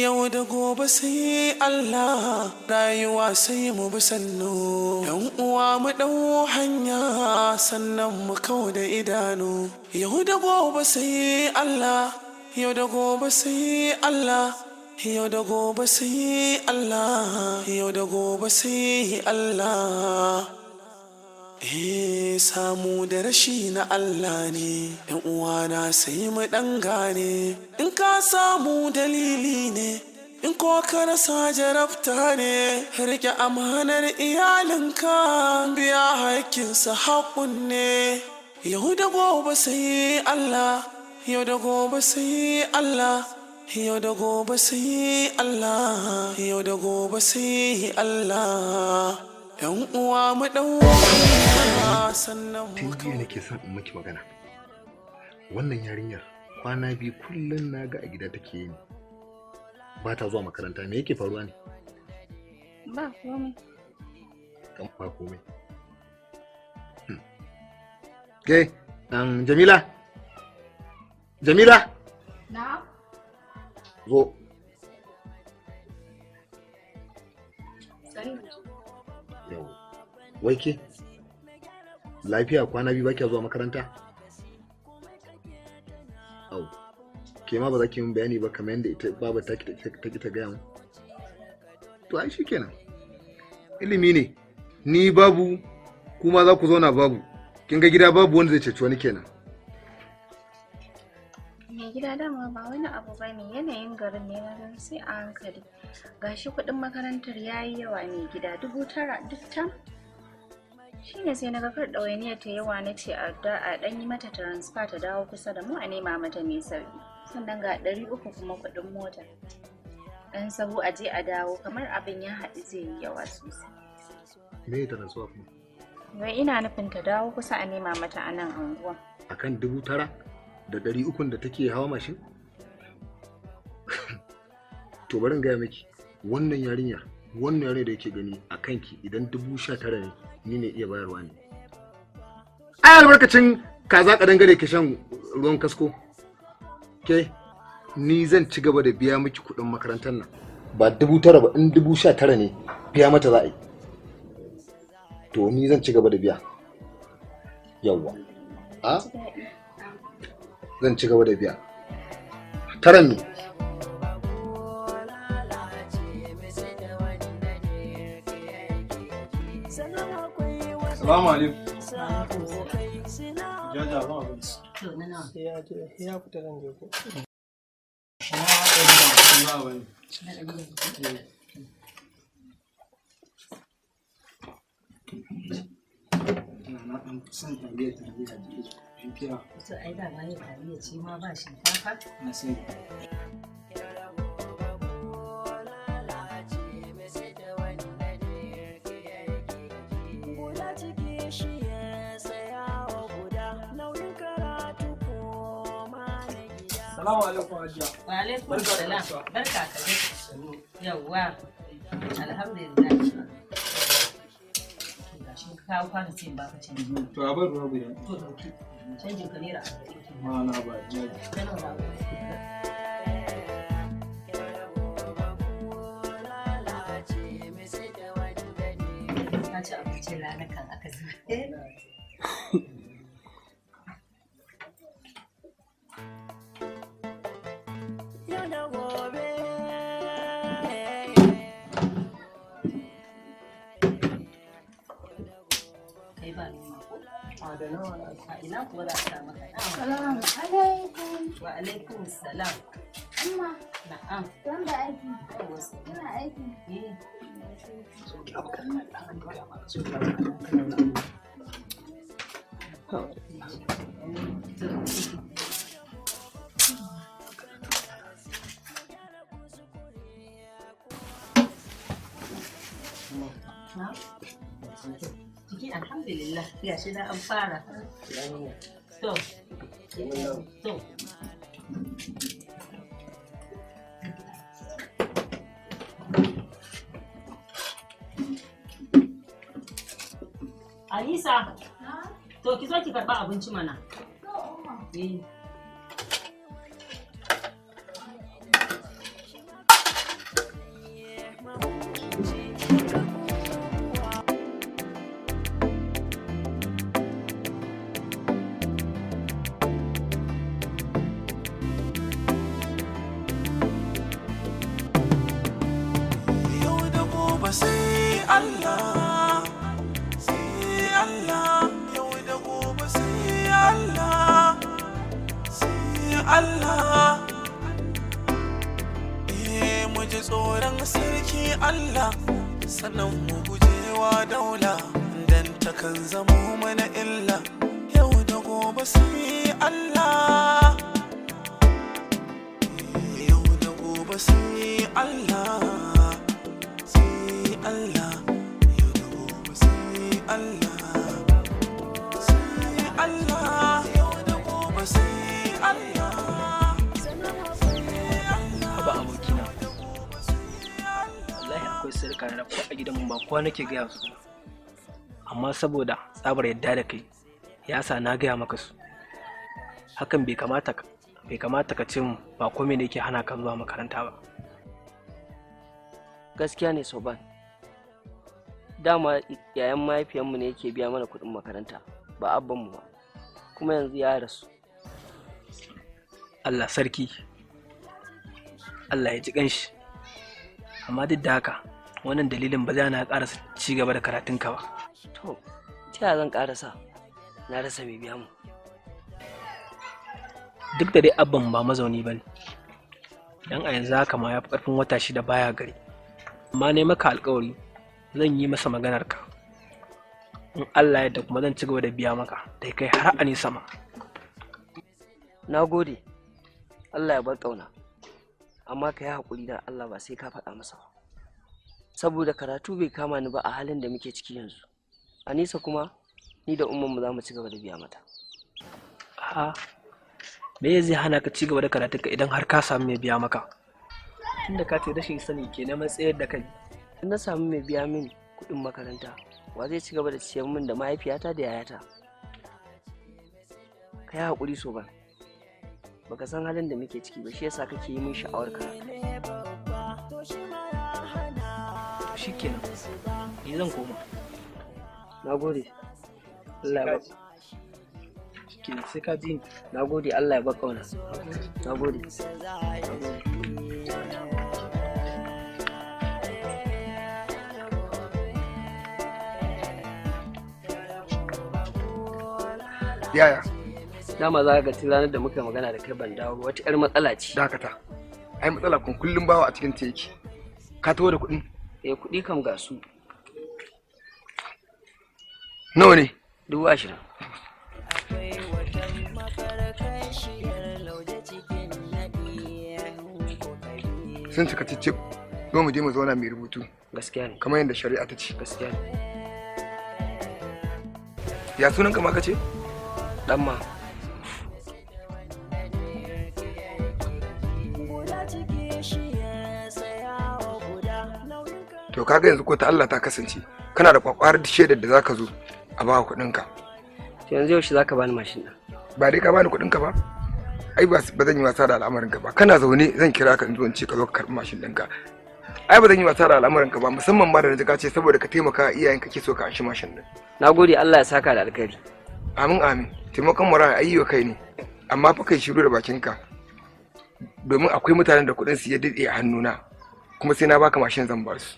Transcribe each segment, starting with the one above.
yau da gobe sai Allah, rayuwa sai mu bi sannu. Yan uwa mu ɗau hanya sannan mu kau da idanu. Yau da gobe sai Allah, yau da gobe sai Allah, yau da gobe sai Allah, yau da gobe sai Allah. Samu da rashi na Allah ne, ‘yan uwana sai mu ɗan gane. In ka samu dalili ne, in ko ka rasa jarabta ne. Rike amanar iyalinka, biya haƙƙinsa haƙun ne. Yau da gobe sai Allah, yau da gobe sai Allah, yau da gobe sai Allah, yau da gobe sai Allah. ‘Yan uwa mu ɗau sannan mu tun jiya nake son in miki magana. Wannan yarinyar kwana biyu kullum na ga a gida take yi, ba ta zuwa makaranta. Me yake faruwa ne? Ba komai. Kan ba komai. Ke, Jamila? Jamila? Na? Zo. Yau. Wai ke? Lafiya kwana biyu baki zuwa makaranta? Au. Ke ma ba za ki yi bayani ba kamar yadda ita baba ta ki ta gaya mu. To ai shikenan. Ilimi ne. Ni babu, kuma za ku zauna babu. Kin ga gida babu wanda zai ceci wani kenan. Mai gida dama ba wani abu ba ne, yanayin garin ne na sai a hankali. Gashi kuɗin makarantar yayi yawa ne gida 9,000 duk tam. Shi ne sai na ga kar ɗawainiyar ta yawa na ce a ɗan yi mata transfer ta dawo kusa da mu a nema mata mai sauƙi. Sannan ga 300 kuma kuɗin mota. Ɗan sabo a je a dawo kamar abin ya haɗu zai yi yawa sosai. Me ya transfer kuma? Wai ina nufin ta dawo kusa a nema mata a nan anguwa. Akan 9,300 da take hawa mashin? To bari in gaya miki, wannan yarinya da yake gani a kanki idan 19,000 ne, ni ne iya bayarwa ne. Ai albarkacin kaza kadan gare ki shan ruwan kasko. Ke, ni zan ci gaba da biya miki kuɗin makarantar nan. Ba 9,000 ba, in 19,000 ne biya mata za a yi. To ni zan ci gaba da biya. Yawwa. A? Zan ci gaba da biya. Taran mi. Salamu alaikum. Jaja ba abin. Ya fita zan je ko. Na ɗan son taliya da kira. To ai da ma yin taliya ce ma ba shinkafa. Na sani. Salamu alaikum Hajiya. Wa alaikum salam. Barka ka dai. Yawwa. Alhamdulillah. Gashi ka kawo kwana sai ba ka canji. To a bar ruwa guda. To dauki. Canjin ka naira 40. Ma na ba jaji. Kana ba. Ka ci abincin rana kan aka zuwa. Ina kuwa za a sa maka nama. Salamu alaikum. Wa alaikum salam. Amma. Na'am. Zan da aiki. Ina aiki. Jiki alhamdulillah ya shi da an fara. To. To. Alisa. To ki zo ki karba abinci mana. gobe sai Allah, sai Allah, yau da gobe sai Allah, sai Allah. Mu ji tsoron sarki Allah, sannan mu gujewa daula, dan takan zamo mana illa, yau da gobe sai Allah, yau da gobe sai Allah, sai Allah, yau da gobe sai Allah, sai Allah, yau da gobe sai Allah. Haba abokina, wallahi akwai sarka na ko a gidanmu ba kowa nake gaya su, amma saboda tsabar yadda da kai ya sa na gaya maka su. Hakan bai kamata ka ce mu ba komai ne yake hana ka zuwa makaranta ba. Gaskiya ne Soban, dama yayan mahaifiyanmu ne yake biya mana kuɗin makaranta ba abbanmu ba, kuma yanzu ya rasu. Allah sarki, Allah ya ji ƙanshi, amma duk da haka wannan dalilin ba za na ƙarasa ci gaba da karatunka ba. To, ta yaya zan ƙarasa? Na rasa mai biya mu. Duk da dai abban ba mazauni ba ne, don a yanzu haka ma ya fi ƙarfin wata 6 baya gari, amma ne maka alƙawari zan yi masa maganar ka. In Allah yadda kuma zan ci gaba da biya maka da kai har a nisa ma. Na gode, Allah ya bar ƙauna, amma ka yi haƙuri da Allah ba sai ka faɗa masa ba, saboda karatu bai kama ni ba a halin da muke ciki yanzu. Anisa kuma ni da ummanmu za mu ci gaba da biya mata. A'a, me zai hana ka ci gaba da karatunka idan har ka samu mai biya maka? Tunda ka ce rashin sani ke na matsayar da kai. In na samu mai biya min kuɗin makaranta, wa zai ci gaba da ciyar min da mahaifiyata da yayata? Ka yi haƙuri Soban, baka san halin da muke ciki ba, shi yasa kake yi min sha'awar karatu. Shikenan, ni zan koma. Na gode. Allah ya ba. Shikenan sai ka ji ni. Na gode, Allah ya ba ƙauna. Na gode. Yaya, Dama za ka ga ranar da muka magana da kai ban dawo, wata 'yar matsala ce. dakata. Ai matsala kun kullum bawa a cikin ta yake. Ka taho da kuɗin? Kuɗi kam ga su. Nawa ne? 20,000. Sun cika cicci. Zo mu je mu zauna mai rubutu. Gaskiya ne. Kamar yadda shari'a ta ce. Gaskiya ne. Ya sunan ka ma ka ce? Dan ma. To kaga yanzu ko ta Allah ta kasance. Kana da kwakwarar shaidar da zaka zo a ba kuɗin ka. To yanzu yaushe zaka bani mashin ɗin? Ba dai ka bani kuɗin ka ba? Ai ba zan yi wasa da al'amarin ka ba. Kana zaune zan kira ka in zo in ce ka zo ka karɓi mashin ɗinka. Ai ba zan yi wasa da al'amarin ka ba, musamman ma da na ji ka ce saboda ka taimaka iyayen kake so ka anshi mashin ɗin. Na gode, Allah ya saka da alkhairi. Amin amin. Taimakon mara ayyo kai ne. Amma fa kai shiru da bakinka. Domin akwai mutanen da kuɗin su ya dade a hannuna. Kuma sai na baka mashin zan ba su.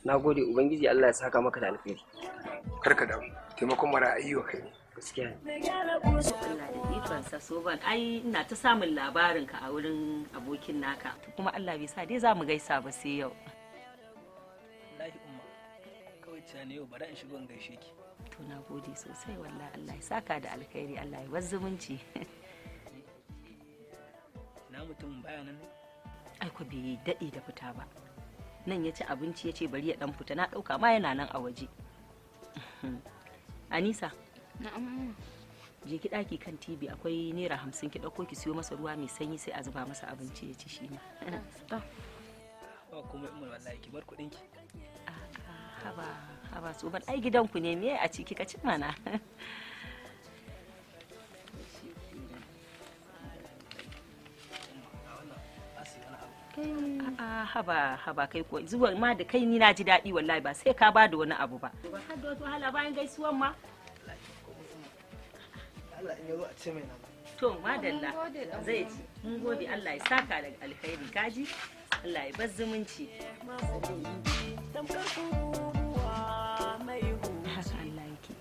Na gode, Ubangiji Allah ya saka maka da alkhairi. Kar ka damu. Taimakon mara ayyo kai ne. Gaskiya ne. Allah da ikonsa Soban, ai ina ta samun labarin ka a wurin abokin naka, kuma Allah bai sa dai za mu gaisa ba sai yau. Wallahi umma, kawai cewa ne yau bari in shigo in gaishe ki. To na gode sosai wallahi, Allah ya saka da alkhairi, Allah ya bar zumunci. Na mutum baya nan ne? Ai ko bai daɗe da fita ba. Nan ya ci abinci ya ce bari ya ɗan fita, na ɗauka ma yana nan a waje. Anisa. Na'am. Je ki ɗaki kan TV akwai naira 50 ki ɗauko ki siyo masa ruwa mai sanyi sai a zuba masa abinci ya ci shi ma. Ba komai umar wallahi ki bar kuɗin ki. Haba Soban, ai gidanku ne me a ciki ka ci mana. Haba kai ko zuwa ma da kai ni na ji daɗi wallahi, ba sai ka ba da wani abu ba. Ba ka da wata wahala bayan gaisuwan ma. Allah in yazo a ce mai nan. To madalla zai ci. Mun gode, Allah ya saka da alkhairi kaji. Allah ya bar zumunci. haka Allah yake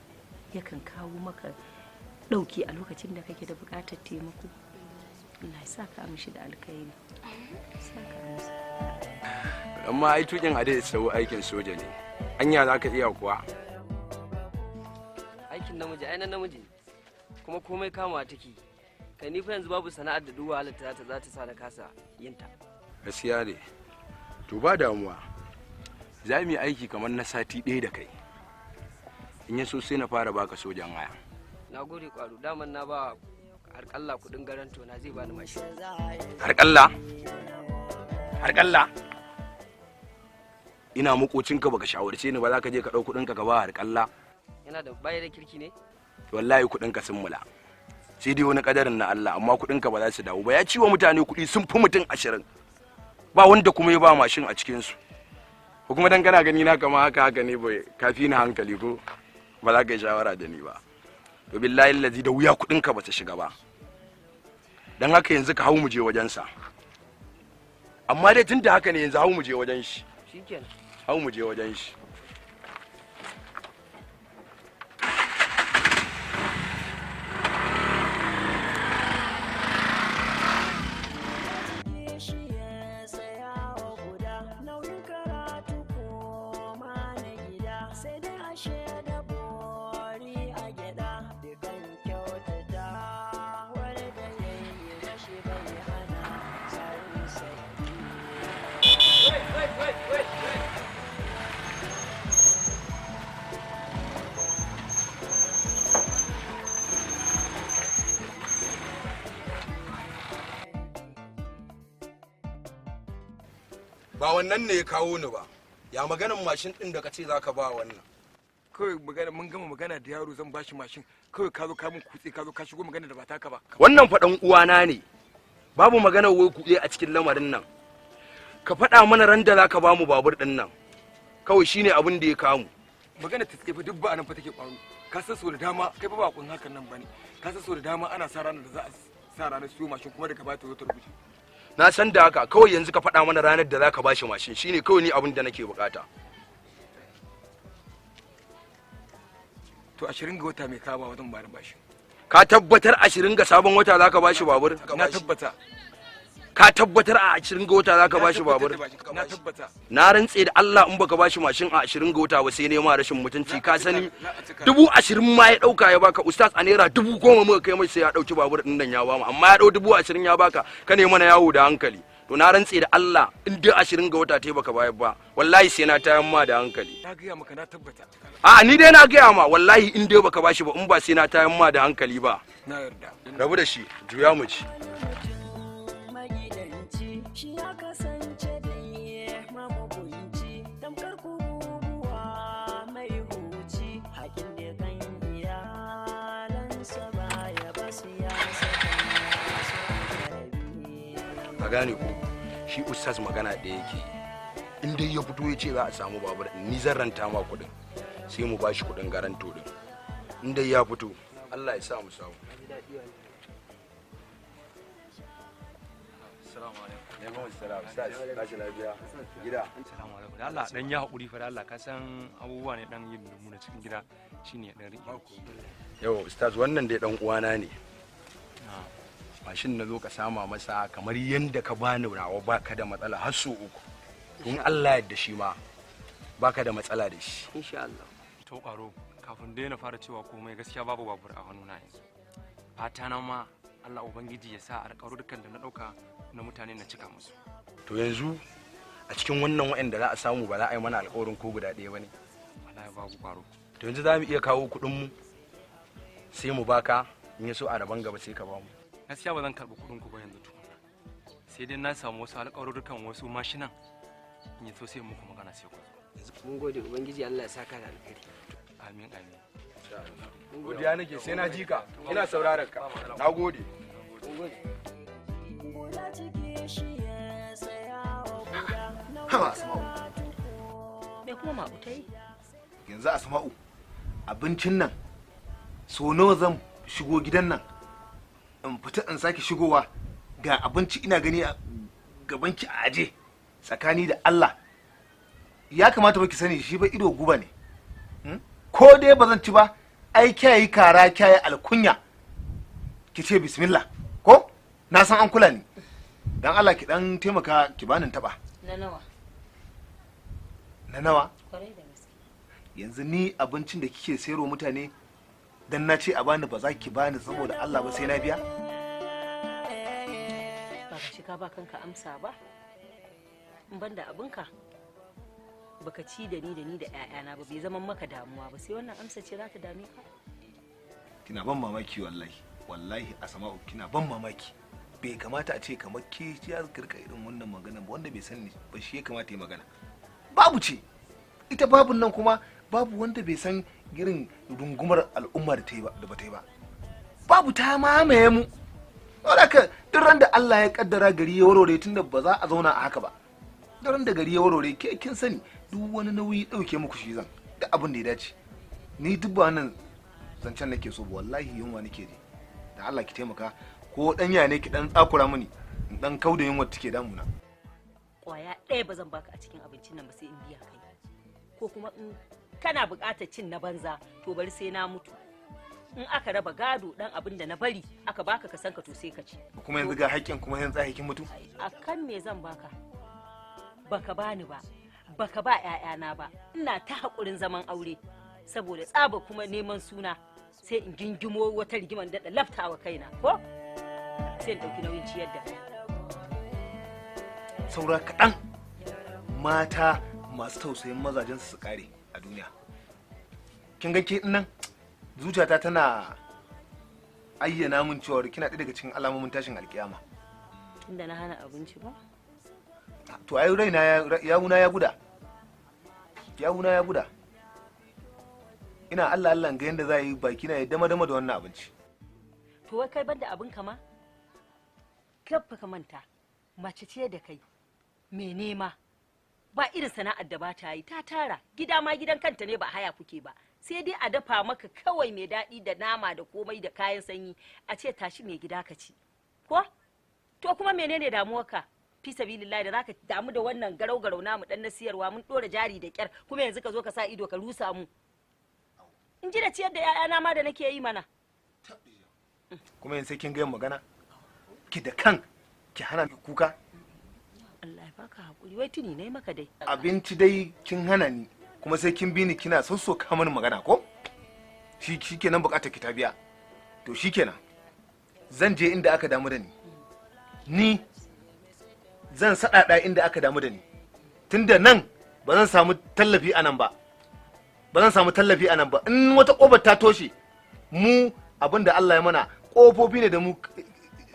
yakan kawo maka ɗauki a lokacin da kake da buƙatar taimako. Allah ya saka mishi da alkhairi. Saka masa. Amma ai tukin a dai sau aikin soja ne. Anya za ka iya kuwa? Aikin namiji ai nan namiji kuma komai kama take. Kai ni fa yanzu babu sana'ar da duwa halatta za ta sa na kasa yinta. Gaskiya ne. To ba damuwa. Za mu yi aiki kamar na sati ɗaya da kai. In ya so sai na fara baka sojan haya. Na gode kwaro daman na ba harƙalla kuɗin garanto na zai bani mashi. Harƙalla? Harƙalla? Ina makocinka baka shawarce ni ba za ka je ka ɗau kuɗinka ka ba harƙalla. Yana da bayar da kirki ne? Wallahi kuɗinka sun mula. Sai dai wani kadarin na Allah amma kuɗinka ba za su dawo ba. Ya ciwo mutane kuɗi sun fi mutum 20. Ba wanda kuma ya ba mashin a cikinsu. Ko kuma dan kana gani na kama haka ne bai kafi na hankali ko ba za ka yi shawara da ni ba. To billahi allazi da wuya kuɗinka ba ta shiga ba. Dan haka yanzu ka hau mu je wajensa. Amma dai tun da haka ne yanzu hau mu je wajen shi. Shikenan. Hau mu je wajen shi. Ba wannan ne ya kawo ni ba. Ya maganan mashin din da kace zaka ba wannan. Kawai magana mun gama magana da yaro zan bashi mashin. Kawai ka zo ka mun kutse ka zo ka shigo magana da ba taka ba. Wannan faɗan uwana ne. Babu magana wai kuɗe a cikin lamarin nan. Ka faɗa mana ran da zaka ba mu babur din nan. Kawai shine abin da ya kawo mu. Magana ta tsefa duk ba nan fa take kwaro. Ka san so da dama kai ba bakon hakan nan bane. Ka san so da dama ana sa ranar da za a sa ranar siyo mashin kuma daga baya ta zo ta rubuce. Na san da haka kawai yanzu ka faɗa mana ranar da zaka bashi mashin shine kawai ni abin da nake bukata. To 20 ga wata mai kama wajen ba da bashi. Ka tabbatar 20 ga sabon wata zaka bashi babur? Na tabbata. Ka tabbatar a 20 ga wata zaka bashi babur? Na tabbata. Na rantse da Allah in baka bashi mashin a 20 ga wata ba sai ne ma rashin mutunci ka sani 20,000 ma ya dauka ya baka ustaz a naira 10,000 muka kai mai sai ya dauki babur din nan ya bamu amma ya dau 20,000 ya baka ka ne mana yawo da hankali to na rantse da Allah in dai 20 ga wata tai baka bayar ba wallahi sai na tayan ma da hankali. Na ga maka na tabbata. A ni dai na gaya ma wallahi in dai baka bashi ba in ba sai na tayan ma da hankali ba. Na yarda. Rabu da shi juya mu ci. Shi ya kasance da mabugunci tamkar kubuwa mai huci hakin da kan iyalansa baya basu ya a gane ko shi ustaz magana da yake in dai ya fito ya ce za a samu babur ni zan ranta ma kuɗin sai mu bashi kuɗin garanto din in dai ya fito Allah ya sa mu samu. Da Allah dan ya haƙuri fa da Allah ka san abubuwa ne dan yin mu na cikin gida shine dan rike. Yau ustaz wannan dai dan uwana ne. Mashin na zo ka sama masa kamar yanda ka bani nawa baka da matsala har so uku. Tun Allah yadda shi ma baka da matsala da shi. Insha Allah. To ƙaro kafin dai na fara cewa komai gaskiya babu babur a hannuna yanzu. Fata na ma Allah ubangiji ya sa a dukkan da na dauka na mutane na cika musu. To yanzu a cikin wannan wa'anda za a samu ba za a yi mana alƙawarin ko guda ɗaya ba ne? Wallahi babu ƙwaro. To yanzu za mu iya kawo kuɗin mu sai mu baka in ya so a raban gaba sai ka ba mu. Gaskiya ba zan karɓi kuɗin ku ba yanzu tukuna. Sai dai na samu wasu alƙawarurrukan wasu mashinan in ya so sai muku magana sai ku zo. Mun gode ubangiji Allah ya saka da alheri. Amin amin. Godiya nake sai na ji ka ina sauraron ka. Na gode. Haba Asma'u. Me kuma mabutai? Yanzu Asma'u abincin nan so nawa zan shigo gidan nan in fita in sake shigowa ga abinci ina gani a gabanki a aje tsakani da Allah ya kamata ba ki sani shi ba ido guba ne. Ko dai ba zan ci ba, ai kyayi kara kyayi alkunya ki ce bismillah ko na san an kula ni. Dan Allah ki dan taimaka ki bani taba. Na nawa? Na nawa? Kwarai da gaske. Yanzu ni abincin da kike sayarwa mutane dan na ce a bani ba za ki bani saboda Allah ba sai na biya? Ba ka shiga ba kanka amsa ba. In banda abinka baka ci da ni da 'ya'yana ba, bai zama maka damuwa ba, sai wannan amsa ce za ta dame ka. Kina ban mamaki wallahi Asma'u kina ban mamaki. Bai kamata a ce kamar ke ya kirka irin wannan magana ba, wanda bai sani ba shi ya kamata ya magana. Babu ce ita babun nan kuma babu wanda bai san irin rungumar al'umma da ta yi ba da bata yi ba. Babu ta mamaye mu. Wadaka duk ran da Allah ya kaddara gari ya warware tunda ba za a zauna a haka ba. Duk ran da gari ya warware ke kin sani duk wani nauyi dauke muku shi zan da abin da ya dace. Ni duk ba nan zancen nake so wallahi yunwa nake ji. Da Allah ki taimaka ko danya ne ki dan tsakura mini in dan kauda yunwa take damuna. Kwaya ɗaya ba zan baka a cikin abincin nan ba sai in biya kai, ko kuma in kana buƙatar cin na banza to bari sai na mutu. In aka raba gado dan abin da na bari aka baka ka san ka to sai ka ci. Kuma yanzu ga haƙƙin kuma yanzu haƙƙin mutu. Akan me zan baka? Baka bani ba, baka ba 'ya'yana ba. Ina ta haƙurin zaman aure saboda tsaba kuma neman suna sai in gingimo wata rigiman daɗa laftawa kaina ko sai in ɗauki nauyin ciyar da kai. Saura kaɗan mata masu tausayin mazajen su kare a duniya. Kin ga ke nan zuciyata tana ayyana min cewa kina ɗaya daga cikin alamomin tashin alkiyama. Inda na hana abinci ba? To ai raina yawuna ya guda. Yawuna ya guda. Ina Allah Allah ga yanda za yi baki na ya dama da wannan abinci. To wai kai banda abin kama? Kafa ka manta. Mace ce da kai. Me nema? Ba irin sana'ar da ba ta yi, ta tara. Gida ma gidan kanta ne ba haya kuke ba. Sai dai a dafa maka kawai mai daɗi da nama da komai da kayan sanyi, a ce tashi mai gida ka ci. Ko? To kuma menene damuwarka? Fi sabilillahi da zaka damu da wannan garau-garau namu dan na siyarwa mun dora jari da kyar, kuma yanzu ka zo ka sa ido ka rusa mu. In ji da ciyar da 'ya'yana ma da nake yi mana. Kuma yanzu sai kin ga magana? Ki da kan ki hana ni kuka? Allah ya baka hakuri, wai tuni ne maka dai. Abinci dai kin hana ni, kuma sai kin bi ni kina sassoka mini magana ko? Shikenan bukatar ki ta biya. To shikenan. Zan je inda aka damu da ni. Ni zan saɗaɗa inda aka damu da ni. Tunda nan ba zan samu tallafi a nan ba. Ba zan samu tallafi a nan ba. In wata ƙofar ta toshe, mu abin da Allah ya mana ƙofofi ne da mu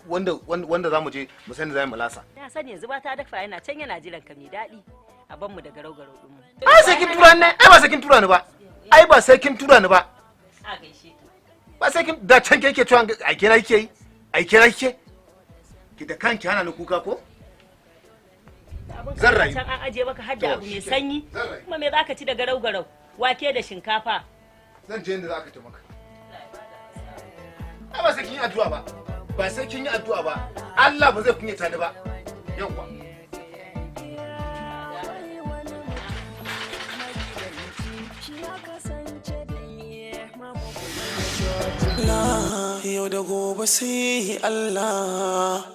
wanda za mu je mu sani za mu lasa. Na sani yanzu ba ta dafa yana can yana jiran ka mai daɗi. A ban mu da garau-garau ɗin mu. Ai sai kin tura ni, ai ba sai kin tura ni ba. Ai ba sai kin tura ni ba. A gaishe ka. Ba sai kin da can ke cewa ai kira kike yi. Ai kira kike. Ki da kanki hana ni kuka ko? Zan rayu. Can an aje maka hadda abu mai sanyi. Kuma me zaka ci da garau-garau? Wake da shinkafa. Zan je inda za ka taimaka. Ai ba sai kin yi addu'a ba. Ba sai kin yi addu'a ba. Allah ba zai kunyata ni ba. Yawwa. Yau da gobe sai Allah.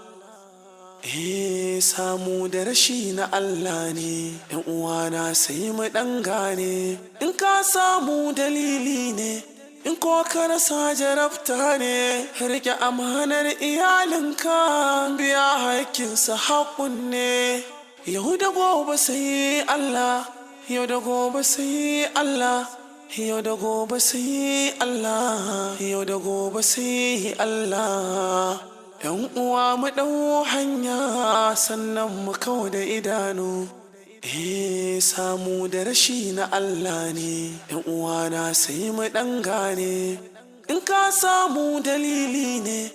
Samu da rashi na Allah ne, ‘yan uwana sai mu ɗan gane, in ka samu dalili ne, in ko ka rasa jarabta ne, rike amanar iyalinka biya haƙƙinsa haƙun ne. Yau da gobe sai Allah, yau da gobe sai Allah, yau da gobe sai Allah, yau da gobe sai Allah. ‘Yan uwa mu ɗau hanya sannan mu kau da idanu. Samu da rashi na Allah ne, ‘yan uwa na sai mu ɗan gane. In ka samu dalili ne,